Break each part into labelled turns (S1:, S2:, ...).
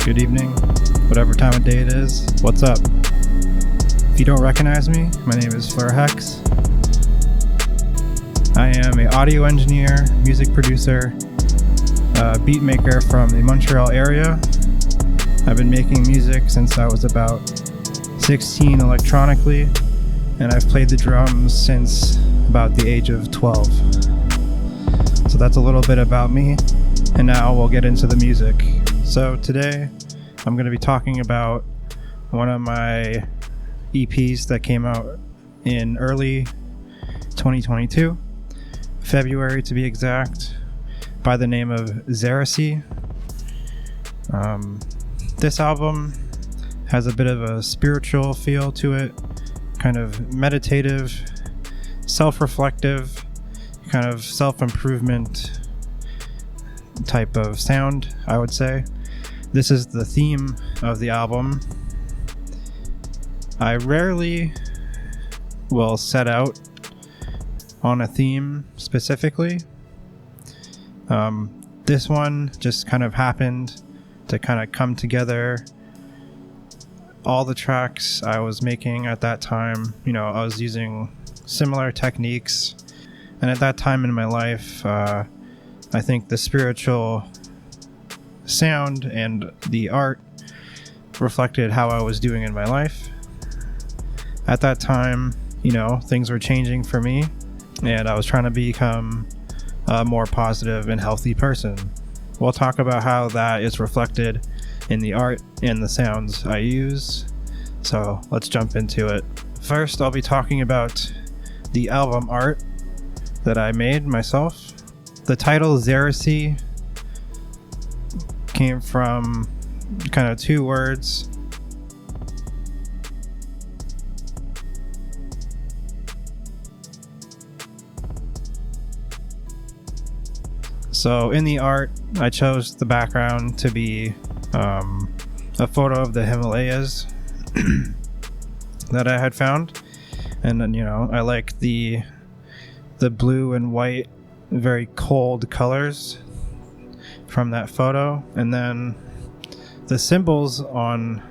S1: good evening, whatever time of day it is. What's up? If you don't recognize me, my name is Fleur Hex. I am an audio engineer, music producer, beat maker from the Montreal area. I've been making music since I was about 16 electronically, and I've played the drums since about the age of 12. So that's a little bit about me, and now we'll get into the music. So today I'm going to be talking about one of my EPs that came out in early 2022, February to be exact, by the name of Xericy. This album has a bit of a spiritual feel to it, kind of meditative, self-reflective, kind of self-improvement type of sound, I would say. This is the theme of the album. I rarely will set out on a theme specifically. This one just kind of happened to kind of come together. All the tracks I was making at that time, I was using similar techniques. And at that time in my life, I think the spiritual sound and the art reflected how I was doing in my life. At that time, things were changing for me, and I was trying to become a more positive and healthy person. We'll talk about how that is reflected in the art and the sounds I use. So let's jump into it. First, I'll be talking about the album art that I made myself. The title Xericy came from kind of two words. So in the art, I chose the background to be a photo of the Himalayas that I had found. And then, I like the blue and white, very cold colors from that photo. And then the symbols on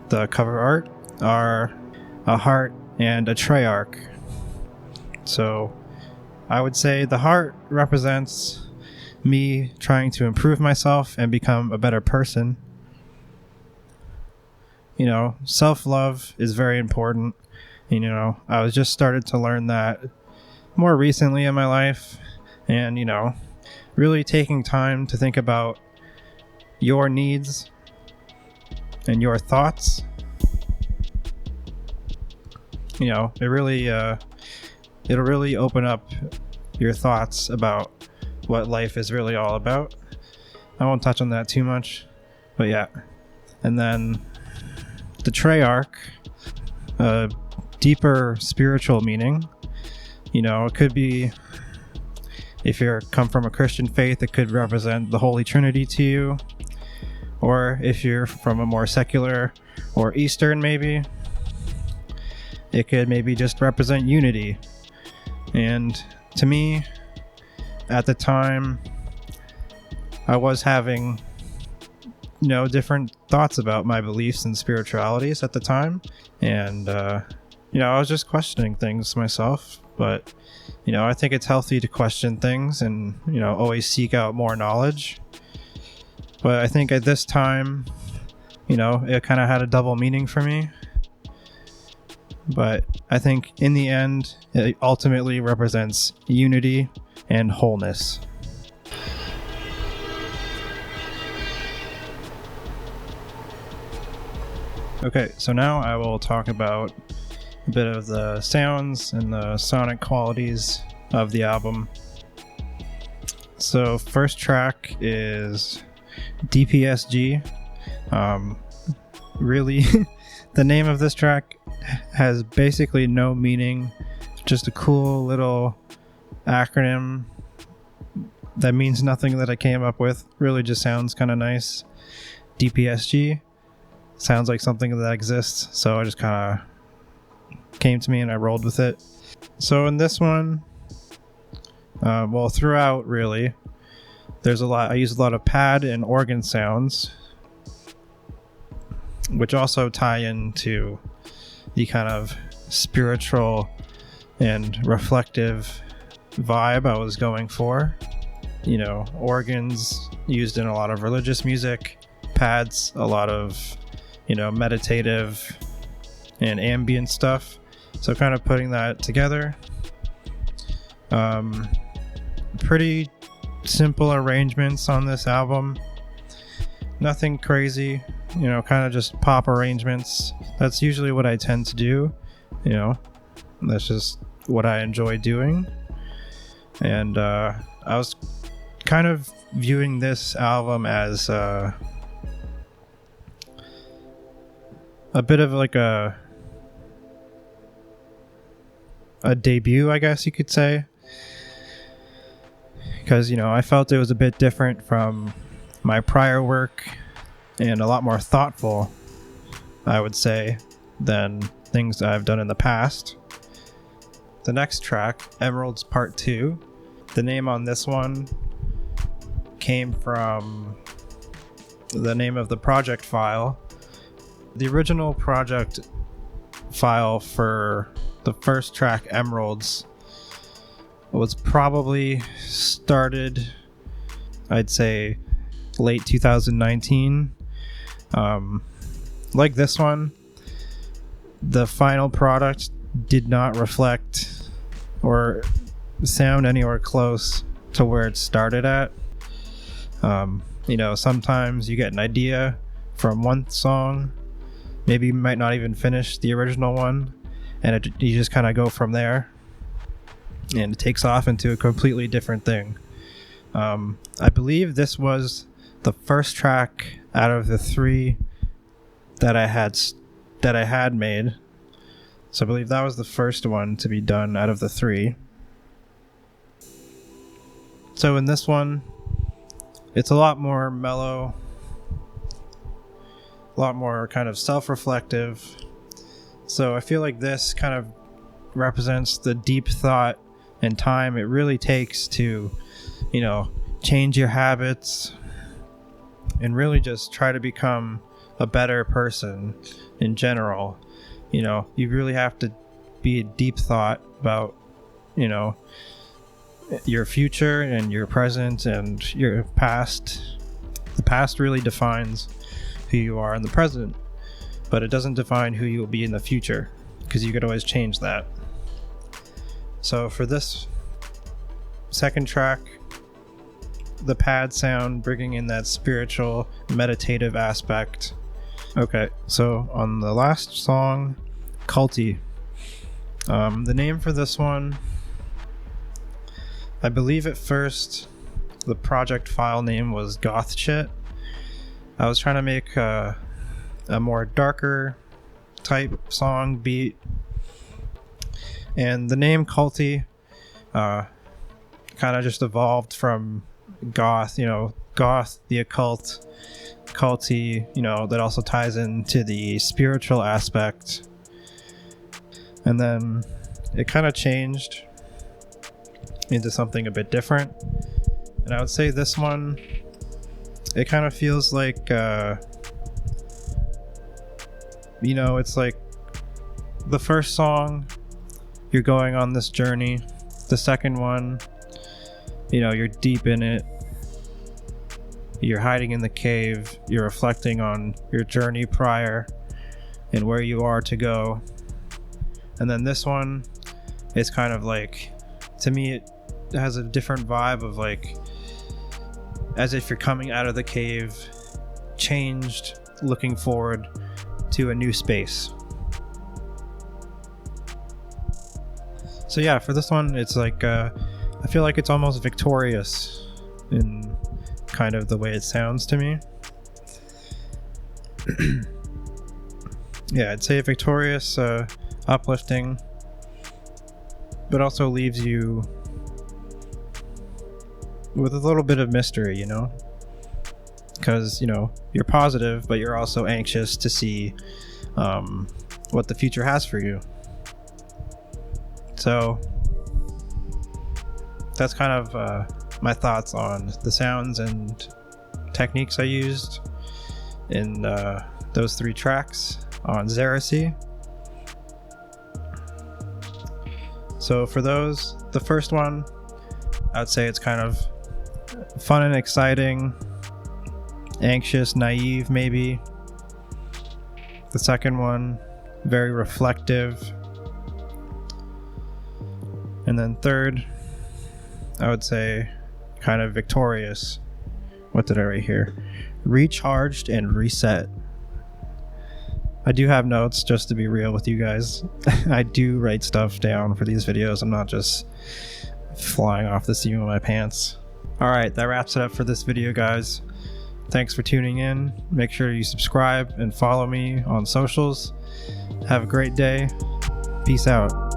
S1: the cover art are a heart and a treyarch. So I would say the heart represents me trying to improve myself and become a better person. Self-love is very important. I was just started to learn that more recently in my life, and really taking time to think about your needs and your thoughts. It'll really open up your thoughts about what life is really all about. I won't touch on that too much, but yeah. And then the treyarch, a deeper spiritual meaning. It could be, if you come from a Christian faith, it could represent the Holy Trinity to you. Or if you're from a more secular or Eastern, maybe, it could maybe just represent unity. And to me, at the time, I was having, different thoughts about my beliefs and spiritualities at the time. And, I was just questioning things myself. But, I think it's healthy to question things and, always seek out more knowledge. But I think at this time, it kind of had a double meaning for me. But I think in the end, it ultimately represents unity and wholeness. Okay, so now I will talk about a bit of the sounds and the sonic qualities of the album. So first track is DPSG. Really, the name of this track has basically no meaning, just a cool little acronym that means nothing that I came up with. Really just sounds kind of nice. DPSG sounds like something that exists, so I just kind of came to me and I rolled with it. So in this one, throughout really, there's a lot. I use a lot of pad and organ sounds. which also tie into the kind of spiritual and reflective vibe I was going for. You know, organs used in a lot of religious music, pads, a lot of, you know, meditative and ambient stuff. So kind of putting that together. Pretty simple arrangements on this album. Nothing crazy, you know, kind of just pop arrangements. That's usually what I tend to do, you know. That's just what I enjoy doing. And I was kind of viewing this album as a bit of like a debut, I guess you could say, because, you know, I felt it was a bit different from my prior work and a lot more thoughtful, I would say, than things I've done in the past. The next track, Emeralds Part 2, the name on this one came from the name of the project file. The original project file for the first track, Emeralds, was probably started, I'd say, late 2019. Like this one, the final product did not reflect or sound anywhere close to where it started at. You know, sometimes you get an idea from one song, maybe you might not even finish the original one, and you just kind of go from there, and it takes off into a completely different thing. I believe this was the first track out of the 3 that I had made. So I believe that was the first one to be done out of the 3. So in this one, it's a lot more mellow, a lot more kind of self-reflective. So I feel like this kind of represents the deep thought and time it really takes to, you know, change your habits and really just try to become a better person in general. You know, you really have to be a deep thought about, you know, your future and your present and your past. The past really defines who you are in the present, but it doesn't define who you will be in the future, because you could always change that. So for this second track, the pad sound, bringing in that spiritual, meditative aspect. Okay, so on the last song, Culty, the name for this one, I believe at first the project file name was Goth Shit. I was trying to make a more darker type song beat, and the name Culty kind of just evolved from goth, you know, goth, the occult, culty, you know, that also ties into the spiritual aspect. And then it kind of changed into something a bit different. And I would say this one, it kind of feels like, you know, it's like the first song, you're going on this journey. The second one, you know, you're deep in it. You're hiding in the cave. You're reflecting on your journey prior and where you are to go. And then this one is kind of like, to me, it has a different vibe of like, as if you're coming out of the cave, changed, looking forward to a new space. So yeah, for this one, it's like, I feel like it's almost victorious in kind of the way it sounds to me. Yeah, I'd say victorious, uplifting, but also leaves you with a little bit of mystery, you know? Because, you know, you're positive, but you're also anxious to see what the future has for you. So that's kind of my thoughts on the sounds and techniques I used in those 3 tracks on Xericy. So for those, the first one, I would say it's kind of fun and exciting, anxious, naive maybe. The second one, very reflective. And then third, I would say kind of victorious. What did I write here? Recharged and reset. I do have notes, just to be real with you guys. I do write stuff down for these videos. I'm not just flying off the seam of my pants. All right, that wraps it up for this video, guys. Thanks for tuning in. Make sure you subscribe and follow me on socials. Have a great day. Peace out.